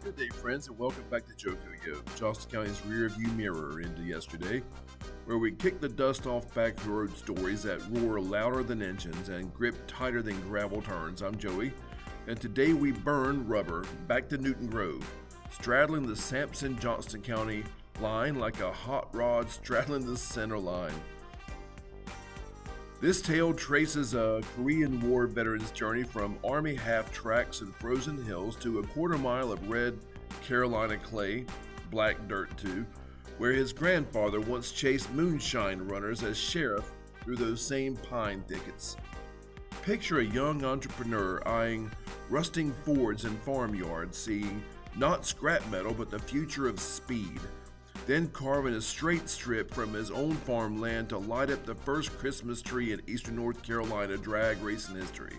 Good day, friends, and welcome back to Joko Yo, Johnston County's rearview mirror into yesterday, where we kick the dust off backroad stories that roar louder than engines and grip tighter than gravel turns. I'm Joey, and today we burn rubber back to Newton Grove, straddling the Sampson-Johnston County line like a hot rod straddling the center line. This tale traces a Korean War veteran's journey from Army half-tracks and frozen hills to a quarter mile of red Carolina clay, black dirt too, where his grandfather once chased moonshine runners as sheriff through those same pine thickets. Picture a young entrepreneur eyeing rusting Fords and farmyards, seeing not scrap metal but the future of speed, then carving a straight strip from his own farmland to light up the first Christmas tree in eastern North Carolina drag racing history.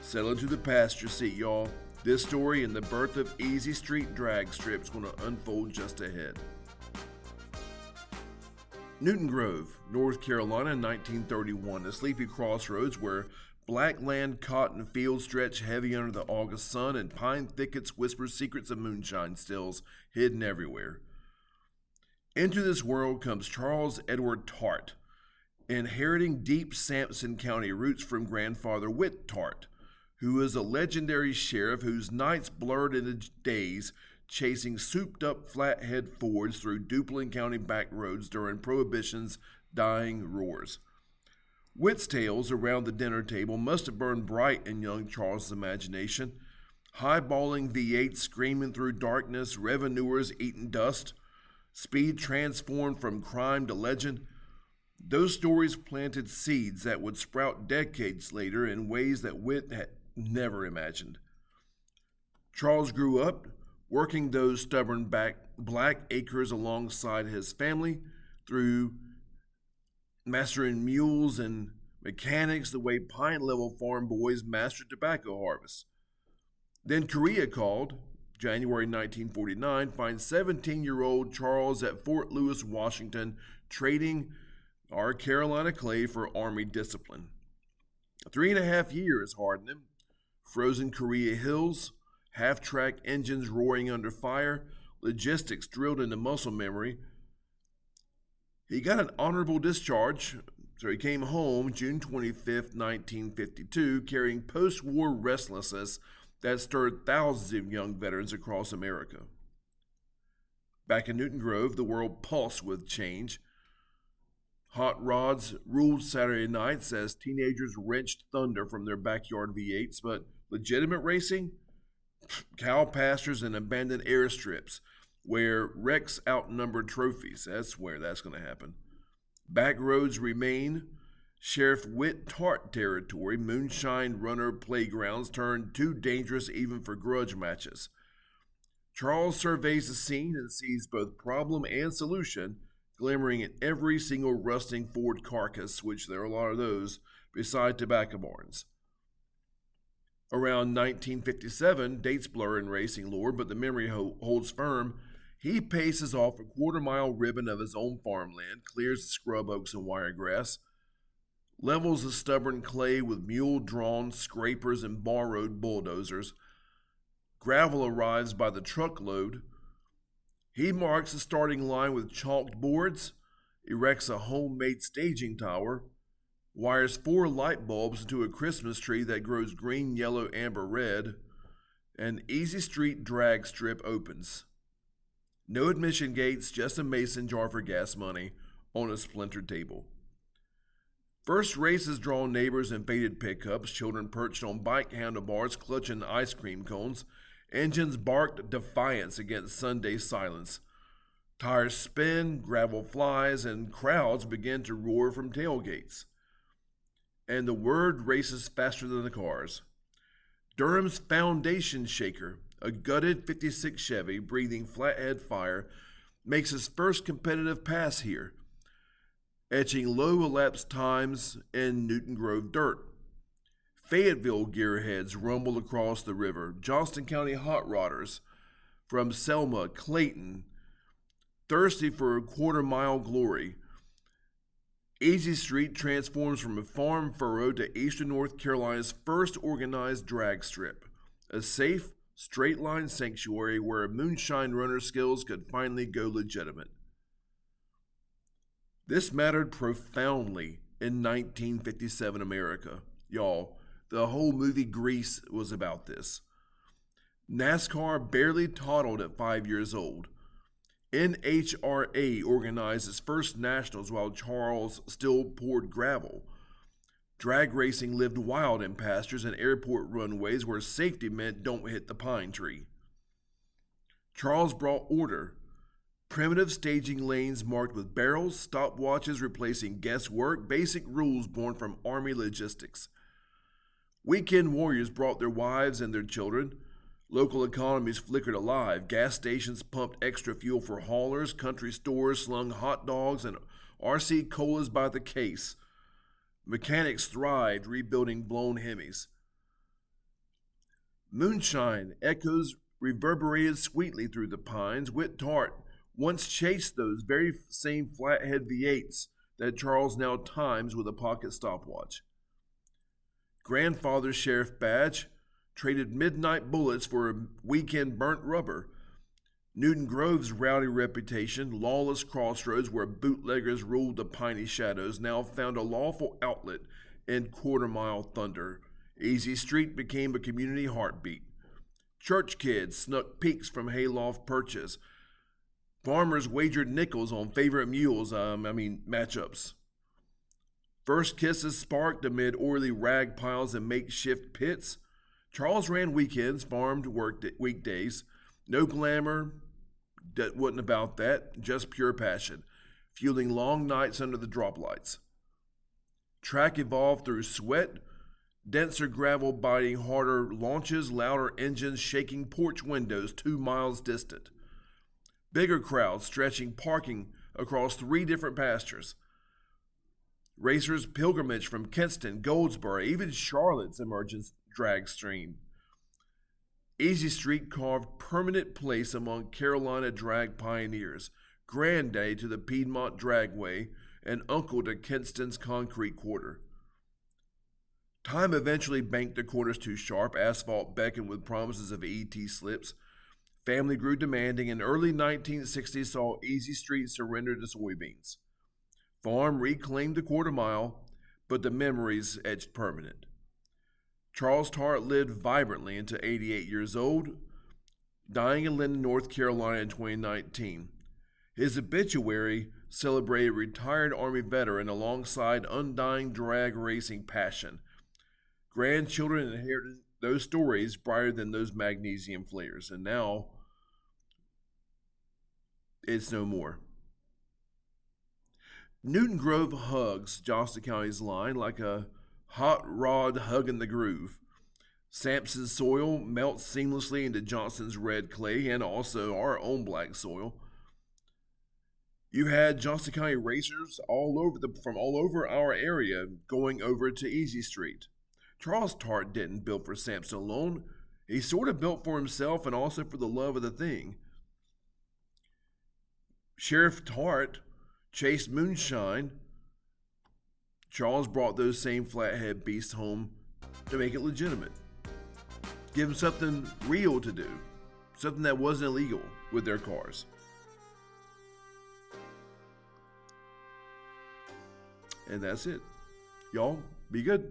Settle into the passenger seat, y'all. This story and the birth of Easy Street drag strips going to unfold just ahead. Newton Grove, North Carolina, 1931, a sleepy crossroads where black land cotton fields stretch heavy under the August sun and pine thickets whisper secrets of moonshine stills hidden everywhere. Into this world comes Charles Edward Tart, inheriting deep Sampson County roots from grandfather Whit Tart, who is a legendary sheriff whose nights blurred into days chasing souped-up flathead Fords through Duplin County backroads during Prohibition's dying roars. Whit's tales around the dinner table must have burned bright in young Charles's imagination, highballing V8s screaming through darkness, revenuers eating dust, speed transformed from crime to legend. Those stories planted seeds that would sprout decades later in ways that Whit had never imagined. Charles grew up working those stubborn black acres alongside his family through mastering mules and mechanics the way Pine Level farm boys mastered tobacco harvest. Then Korea called. January 1949 finds 17-year-old Charles at Fort Lewis, Washington, trading our Carolina clay for Army discipline. 3.5 years hardened him. Frozen Korea hills, half-track engines roaring under fire, logistics drilled into muscle memory. He got an honorable discharge, so he came home June 25, 1952, carrying post-war restlessness that stirred thousands of young veterans across America. Back in Newton Grove, the world pulsed with change. Hot rods ruled Saturday nights as teenagers wrenched thunder from their backyard V8s, but legitimate racing? Cow pastures and abandoned airstrips where wrecks outnumbered trophies. That's where that's going to happen. Back roads remain. Sheriff Whit Tart territory, moonshine runner playgrounds turned too dangerous even for grudge matches. Charles surveys the scene and sees both problem and solution glimmering in every single rusting Ford carcass, which there are a lot of those, beside tobacco barns. Around 1957, dates blur in racing lore, but the memory holds firm. He paces off a quarter-mile ribbon of his own farmland, clears the scrub oaks and wiregrass, levels the stubborn clay with mule-drawn scrapers and borrowed bulldozers. Gravel arrives by the truckload. He marks the starting line with chalked boards, erects a homemade staging tower, wires 4 light bulbs into a Christmas tree that grows green, yellow, amber, red. An Easy Street drag strip opens. No admission gates, just a mason jar for gas money on a splintered table. First races draw neighbors in faded pickups, children perched on bike handlebars clutching ice cream cones. Engines barked defiance against Sunday silence. Tires spin, gravel flies, and crowds begin to roar from tailgates. And the word races faster than the cars. Durham's foundation shaker, a gutted 56 Chevy breathing flathead fire, makes his first competitive pass here, etching low elapsed times in Newton Grove dirt. Fayetteville gearheads rumble across the river. Johnston County hot rodders from Selma, Clayton, thirsty for a quarter-mile glory. Easy Street transforms from a farm furrow to eastern North Carolina's first organized drag strip, a safe, straight line sanctuary where moonshine runner skills could finally go legitimate. This mattered profoundly in 1957 America. Y'all, the whole movie Grease was about this. NASCAR barely toddled at 5 years old. NHRA organized its first nationals while Charles still poured gravel. Drag racing lived wild in pastures and airport runways where safety meant don't hit the pine tree. Charles brought order. Primitive staging lanes marked with barrels, stopwatches replacing guesswork, basic rules born from Army logistics. Weekend warriors brought their wives and their children. Local economies flickered alive. Gas stations pumped extra fuel for haulers. Country stores slung hot dogs and RC colas by the case. Mechanics thrived, rebuilding blown Hemis. Moonshine echoes reverberated sweetly through the pines. Tart once chased those very same flathead V8s that Charles now times with a pocket stopwatch. Grandfather's sheriff badge traded midnight bullets for a weekend burnt rubber. Newton Grove's rowdy reputation, lawless crossroads where bootleggers ruled the piney shadows, now found a lawful outlet in quarter-mile thunder. Easy Street became a community heartbeat. Church kids snuck peeks from hayloft perches. Farmers wagered nickels on favorite mules, matchups. First kisses sparked amid oily rag piles and makeshift pits. Charles ran weekends, farmed weekdays. No glamour, that wasn't about that, just pure passion, fueling long nights under the drop lights. Track evolved through sweat, denser gravel biting harder launches, louder engines shaking porch windows 2 miles distant. Bigger crowds stretching parking across 3 different pastures. Racers' pilgrimage from Kinston, Goldsboro, even Charlotte's emergence drag stream. Easy Street carved permanent place among Carolina drag pioneers, granddad to the Piedmont Dragway and uncle to Kinston's concrete quarter. Time eventually banked the quarters too sharp, asphalt beckoned with promises of ET slips. Family grew demanding, and early 1960s saw Easy Street surrender to soybeans. Farm reclaimed the quarter mile, but the memories etched permanent. Charles Tart lived vibrantly into 88 years old, dying in Linden, North Carolina in 2019. His obituary celebrated retired Army veteran alongside undying drag racing passion. Grandchildren inherited those stories brighter than those magnesium flares, and now it's no more. Newton Grove hugs Johnston County's line like a hot rod hugging the groove. Sampson's soil melts seamlessly into Johnston's red clay and also our own black soil. You had Johnston County racers from all over our area going over to Easy Street. Charles Tart didn't build for Sampson alone. He sort of built for himself and also for the love of the thing. Sheriff Tart chased moonshine. Charles brought those same flathead beasts home to make it legitimate. Give them something real to do, something that wasn't illegal with their cars. And that's it. Y'all, be good.